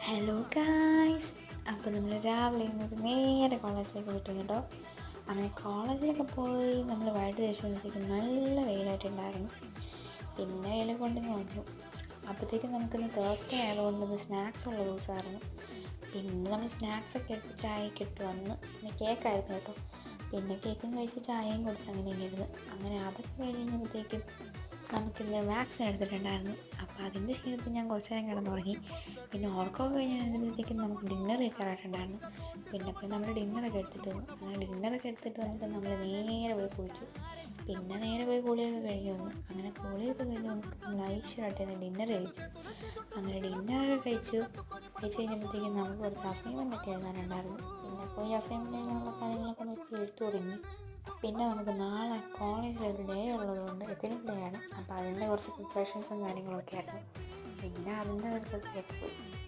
Hello guys. അപ്പോൾ നമ്മൾ രാവിലെ നേരെ കോളേജിലേക്ക് വിട്ടു കേട്ടോ. അങ്ങനെ കോളേജിലൊക്കെ പോയി നമ്മൾ വൈകിട്ട് തിരിച്ചു നല്ല വെയിലായിട്ടുണ്ടായിരുന്നു. പിന്നെ വെയിൽ കൊണ്ടിങ്ങ് വന്നു. അപ്പോഴത്തേക്കും നമുക്കിന്ന് തേഴ്സ്ഡേ ആയതുകൊണ്ട് ഇന്ന് സ്നാക്സ് ഉള്ള ദിവസമായിരുന്നു. പിന്നെ നമ്മൾ സ്നാക്സൊക്കെ എടുത്ത് ചായയൊക്കെ എടുത്ത് വന്ന് പിന്നെ കേക്കായിരുന്നു കേട്ടോ. പിന്നെ കേക്കും കഴിച്ച് ചായയും കൊടുത്ത് അങ്ങനെ ഇരുന്ന് അങ്ങനെ അതൊക്കെ കഴിഞ്ഞപ്പോഴത്തേക്കും നമുക്കിന്ന് വാക്സിൻ എടുത്തിട്ടുണ്ടായിരുന്നു. അപ്പോൾ അതിൻ്റെ ക്ഷീണത്തിൽ ഞാൻ കുറച്ച് നേരം കിടന്നുറങ്ങി. പിന്നെ ഉറക്കമൊക്കെ കഴിഞ്ഞപ്പോഴത്തേക്കും നമുക്ക് ഡിന്നർ കഴിക്കാറായിട്ടുണ്ടായിരുന്നു. പിന്നെ നമ്മൾ ഡിന്നറൊക്കെ എടുത്തിട്ട് വന്നു. അങ്ങനെ ഡിന്നറൊക്കെ എടുത്തിട്ട് വന്നിട്ട് നമ്മൾ നേരെ പോയി കുളിച്ചു. പിന്നെ നേരെ പോയി കുളിയൊക്കെ കഴിഞ്ഞ് വന്നു. അങ്ങനെ കുളിയൊക്കെ കഴിഞ്ഞ് വന്നിട്ട് നമ്മൾ ഐശ്വര്യമായിട്ട് ഡിന്നർ കഴിച്ചു. അങ്ങനെ ഡിന്നറൊക്കെ കഴിച്ച് കഴിഞ്ഞപ്പോഴത്തേക്കും നമുക്ക് കുറച്ച് അസൈൻമെൻ്റൊക്കെ എഴുതാനുണ്ടായിരുന്നു. പിന്നെ പോയി അസൈൻമെൻ്റ് എഴുതാനുള്ള കാര്യങ്ങളൊക്കെ നോക്കി എഴുത്തു തുടങ്ങി. പിന്നെ നമുക്ക് നാളെ കോളേജിലൊരു ഡേ ഉള്ളതുകൊണ്ട് എത്തിനിക് ഡേ ആണ്. അപ്പോൾ അതിൻ്റെ കുറച്ച് പ്രിപ്പറേഷൻസും കാര്യങ്ങളൊക്കെ ആയിരുന്നു. പിന്നെ അതിൻ്റെ അതൊക്കെ പോയി.